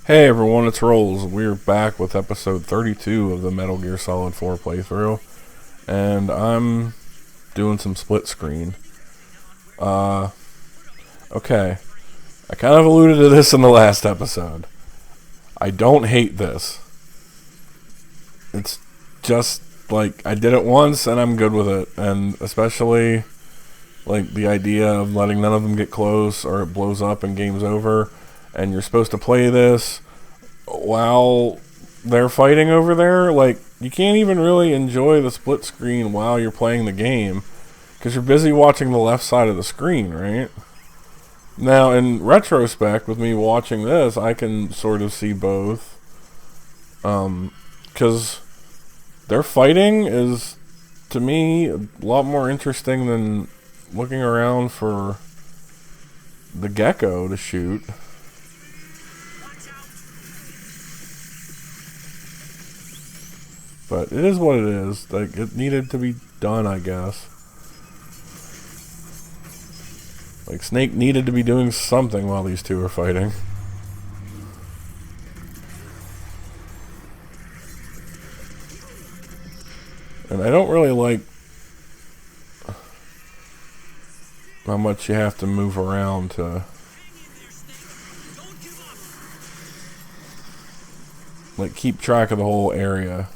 Hey everyone, it's Rolls. We're back with episode 32 of the Metal Gear Solid 4 playthrough, and I'm doing some split screen. Okay, I kind of alluded to this in the last episode. I don't hate this. It's just, like, I did it once and I'm good with it, and especially, like, the idea of letting none of them get close or it blows up and game's over, and you're supposed to play this while they're fighting over there. Like, you can't even really enjoy the split screen while you're playing the game because you're busy watching the left side of the screen, right? Now, in retrospect, with me watching this, I can sort of see both. Because their fighting is, to me, a lot more interesting than looking around for the gecko to shoot. But it is what it is. Like, it needed to be done, I guess. Like, Snake needed to be doing something while these two are fighting. And I don't really like how much you have to move around to, like, keep track of the whole area.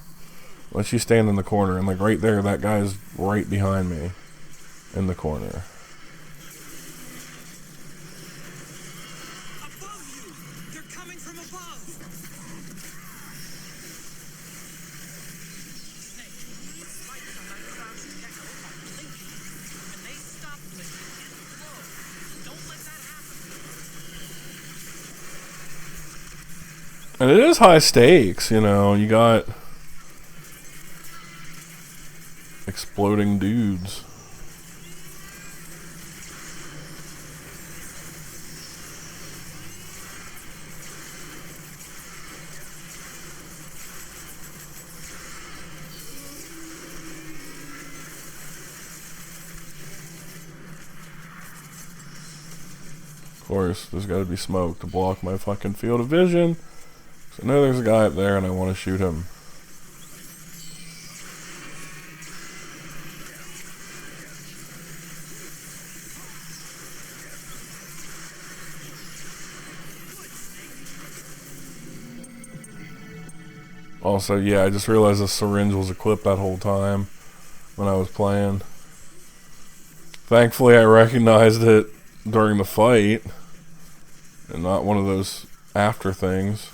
Unless you stand in the corner, and like right there, that guy's right behind me in the corner. They're coming from above. Snake, spikes on that crouched gecko are blinking. When they stop blinking, explode. Don't let that happen. And it is high stakes, you know. You got exploding dudes. Of course, there's got to be smoke to block my fucking field of vision. So I know there's a guy up there and I want to shoot him. Also, yeah, I just realized the syringe was equipped that whole time when I was playing. Thankfully, I recognized it during the fight, and not one of those after things.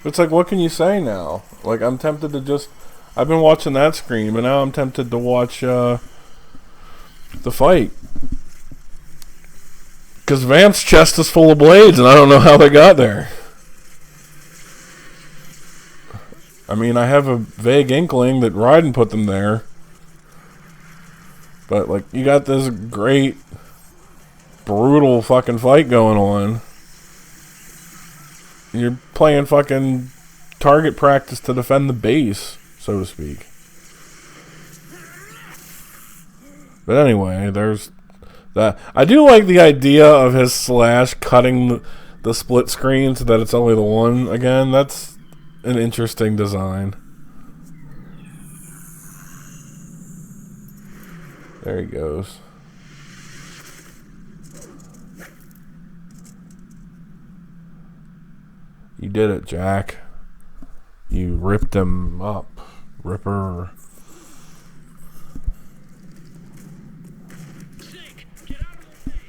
It's like, what can you say now? Like, I'm tempted to just... I've been watching that screen, but now I'm tempted to watch the fight. Because Vamp's chest is full of blades, and I don't know how they got there. I mean, I have a vague inkling that Raiden put them there. But, like, you got this great, brutal fucking fight going on. You're playing fucking target practice to defend the base, so to speak. But anyway, there's that. I do like the idea of his slash cutting the split screen so that it's only the one again. That's an interesting design. There he goes. You did it, Jack. You ripped him up. Ripper. Snake, get out of the way.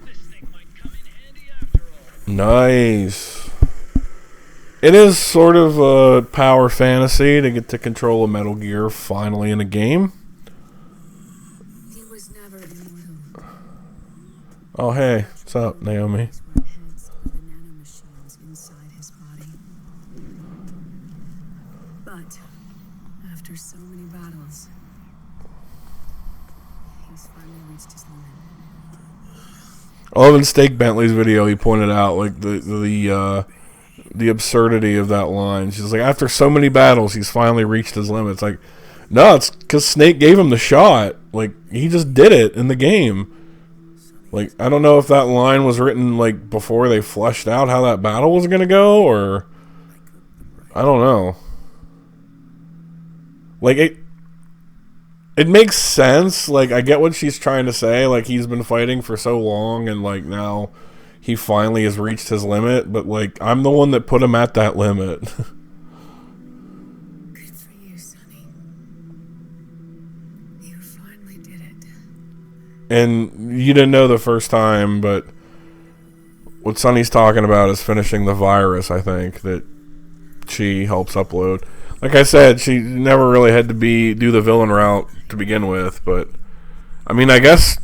This thing might come in handy after all. Nice. It is sort of a power fantasy to get to control a Metal Gear finally in a game. He was never immortal. Oh, hey. What's up, Naomi? These were heads of the nanomachines inside his body. But after so many battles, he's finally reached his limit. I love in Steak Bentley's video, he pointed out like the absurdity of that line. She's like, after so many battles, he's finally reached his limit. It's like, no, it's because Snake gave him the shot. Like, he just did it in the game. Like, I don't know if that line was written, like, before they fleshed out how that battle was going to go, or... I don't know. Like, it makes sense. Like, I get what she's trying to say. Like, he's been fighting for so long, and, like, now he finally has reached his limit. But, like, I'm the one that put him at that limit. Good for you, Sonny. You finally did it. And you didn't know the first time, but what Sonny's talking about is finishing the virus, I think, that she helps upload. Like I said, she never really had to do the villain route to begin with, but I mean, I guess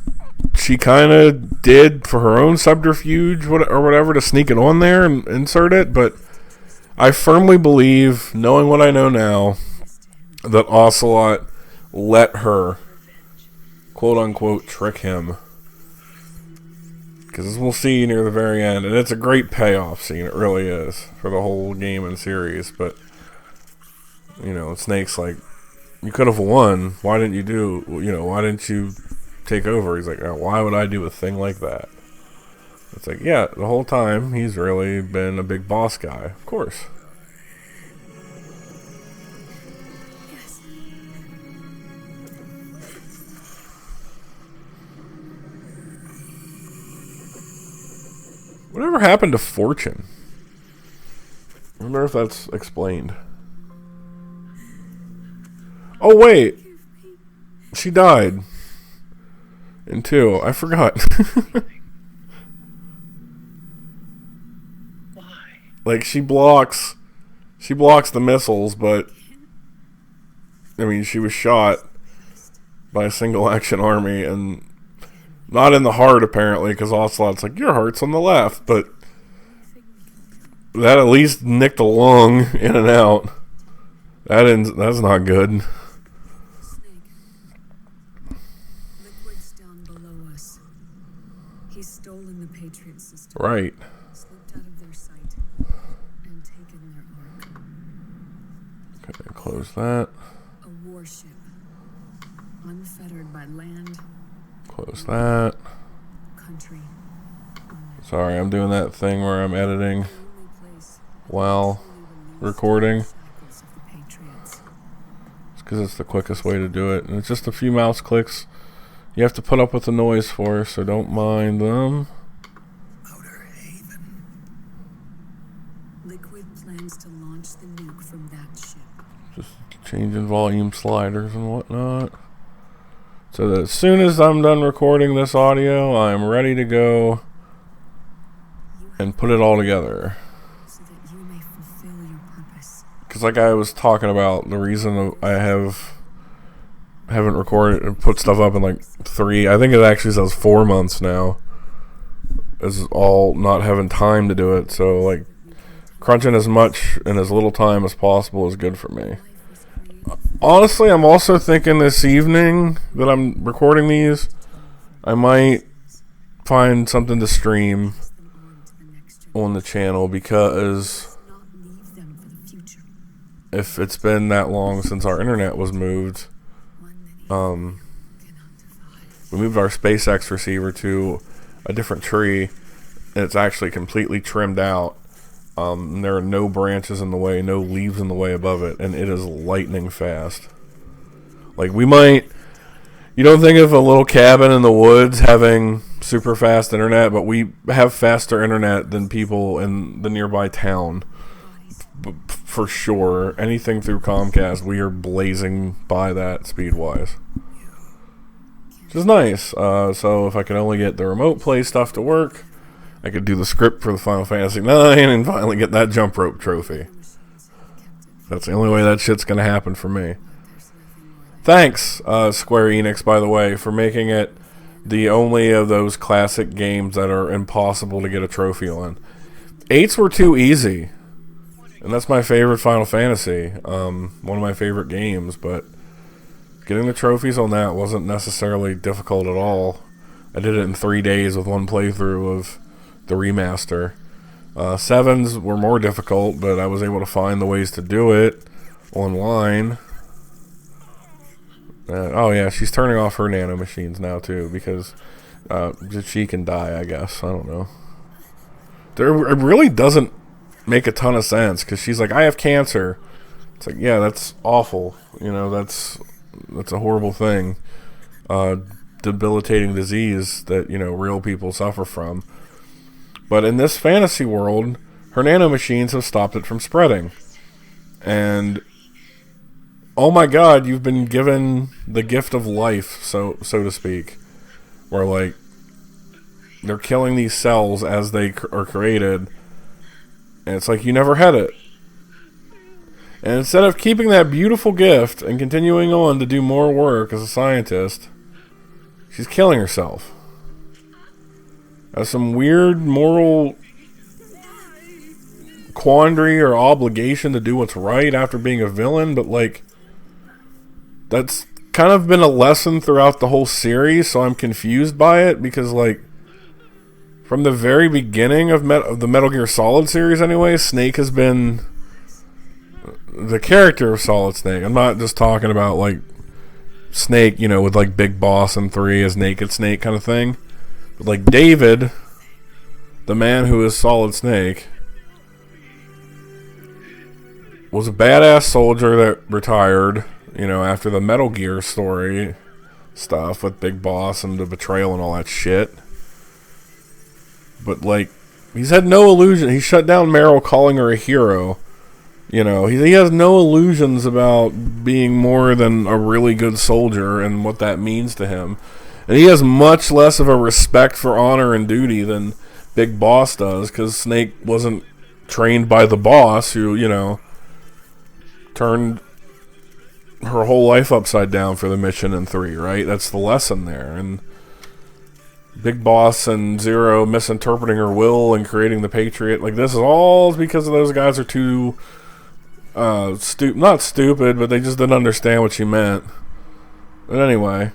she kind of did for her own subterfuge or whatever to sneak it on there and insert it, but I firmly believe, knowing what I know now, that Ocelot let her quote-unquote trick him, because as we'll see near the very end, and it's a great payoff scene, it really is, for the whole game and series. But you know, Snake's like, you could have won, why didn't you take over? He's like, oh, why would I do a thing like that? It's like, yeah, the whole time he's really been a big boss guy, of course. Whatever happened to Fortune? I wonder if that's explained. Oh, wait. She died. In 2. I forgot. Why? Like, she blocks the missiles, but I mean, she was shot by a single action army, and not in the heart, apparently, because Ocelot's like, your heart's on the left, but that at least nicked a lung in and out. That's not good. Snake. Liquid's down below us. He's stolen the Patriot system. Right. Slipped out of their sight and taken their ark. Okay, close that. A warship. Unfettered by land, Close that. country. Sorry, I'm doing that thing where I'm editing The only place while truly released recording. shackles of the Patriots. It's because it's the quickest way to do it. And it's just a few mouse clicks. You have to put up with the noise for, so don't mind them. Outer Haven. Liquid plans to launch the nuke from that ship. Just changing volume sliders and whatnot. So that as soon as I'm done recording this audio, I'm ready to go and put it all together. So that you may fulfill your purpose. Because like I was talking about, the reason I haven't recorded and put stuff up in like 3, I think it actually says 4 months now, is all not having time to do it. So like crunching as much in as little time as possible is good for me. Honestly, I'm also thinking this evening that I'm recording these, I might find something to stream on the channel, because Not leave them for the future. if it's been that long since our internet was moved, One that um, cannot divide. we moved our SpaceX receiver to a different tree, and it's actually completely trimmed out. And there are no branches in the way, no leaves in the way above it, and it is lightning fast. Like, we might... You don't think of a little cabin in the woods having super fast internet, but we have faster internet than people in the nearby town. For sure. Anything through Comcast, we are blazing by that speed-wise. Which is nice. So if I could only get the remote play stuff to work, I could do the script for the Final Fantasy IX and finally get that jump rope trophy. That's the only way that shit's gonna happen for me. There's nothing more than Thanks, Square Enix, by the way, for making it the only of those classic games that are impossible to get a trophy on. 8s were too easy, and that's my favorite Final Fantasy, one of my favorite games, but getting the trophies on that wasn't necessarily difficult at all. I did it in 3 days with one playthrough of the remaster. 7s were more difficult, but I was able to find the ways to do it online. Oh yeah, she's turning off her nano machines now too, because she can die, I guess. I don't know. It really doesn't make a ton of sense, because she's like, I have cancer. It's like, yeah, that's awful. You know, that's a horrible thing. Debilitating disease that, you know, real people suffer from. But in this fantasy world, her nano machines have stopped it from spreading. And oh my god, you've been given the gift of life, so to speak. Where, like, they're killing these cells as they are created, and it's like you never had it. And instead of keeping that beautiful gift and continuing on to do more work as a scientist, she's killing herself. As some weird moral quandary or obligation to do what's right after being a villain, but, like, that's kind of been a lesson throughout the whole series, so I'm confused by it, because, like, from the very beginning of the Metal Gear Solid series anyway, Snake has been the character of Solid Snake. I'm not just talking about, like, Snake, you know, with, like, Big Boss and 3 as Naked Snake kind of thing. But, like, David, the man who is Solid Snake, was a badass soldier that retired, you know, after the Metal Gear story stuff with Big Boss and the betrayal and all that shit. But, like, he's had no illusion. He shut down Meryl, calling her a hero. You know, he has no illusions about being more than a really good soldier and what that means to him. And he has much less of a respect for honor and duty than Big Boss does, because Snake wasn't trained by the boss who, you know, turned her whole life upside down for the mission in 3, right? That's the lesson there. And Big Boss and Zero misinterpreting her will and creating the Patriot, like, this is all because of those guys are too not stupid, but they just didn't understand what she meant. But anyway,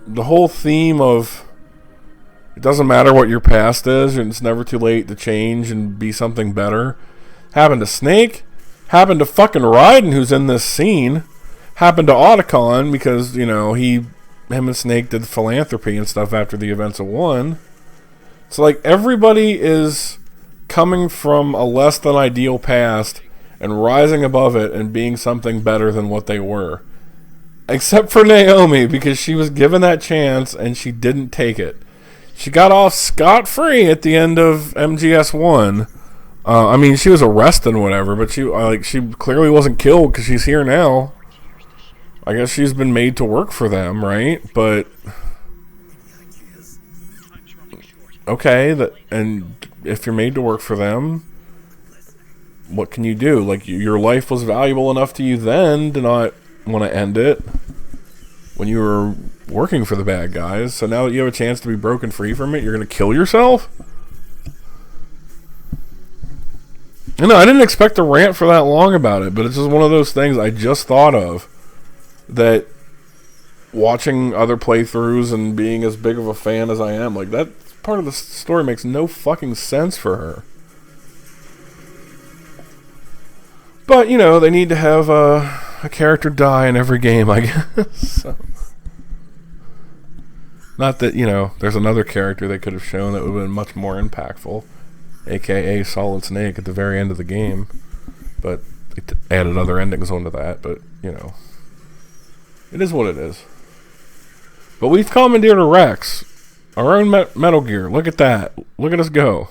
the whole theme of it doesn't matter what your past is, and it's never too late to change and be something better, happened to Snake, happened to fucking Raiden, who's in this scene, happened to Otacon, because, you know, him and Snake did philanthropy and stuff after the events of 1. So, like, everybody is coming from a less than ideal past and rising above it and being something better than what they were. Except for Naomi, because she was given that chance and she didn't take it. She got off scot-free at the end of MGS1. I mean, she was arrested and whatever, but she clearly wasn't killed because she's here now. I guess she's been made to work for them, right? But okay, and if you're made to work for them, what can you do? Like, your life was valuable enough to you then to not want to end it when you were working for the bad guys. So now that you have a chance to be broken free from it, you're going to kill yourself? No, I didn't expect to rant for that long about it, but it's just one of those things I just thought of, that watching other playthroughs and being as big of a fan as I am, like, that part of the story makes no fucking sense for her. But, you know, they need to have a character die in every game, I guess. So. Not that, you know, there's another character they could have shown that would have been much more impactful, aka Solid Snake at the very end of the game. But it added other endings onto that, but, you know, it is what it is. But we've commandeered a Rex. Our own Metal Gear. Look at that. Look at us go.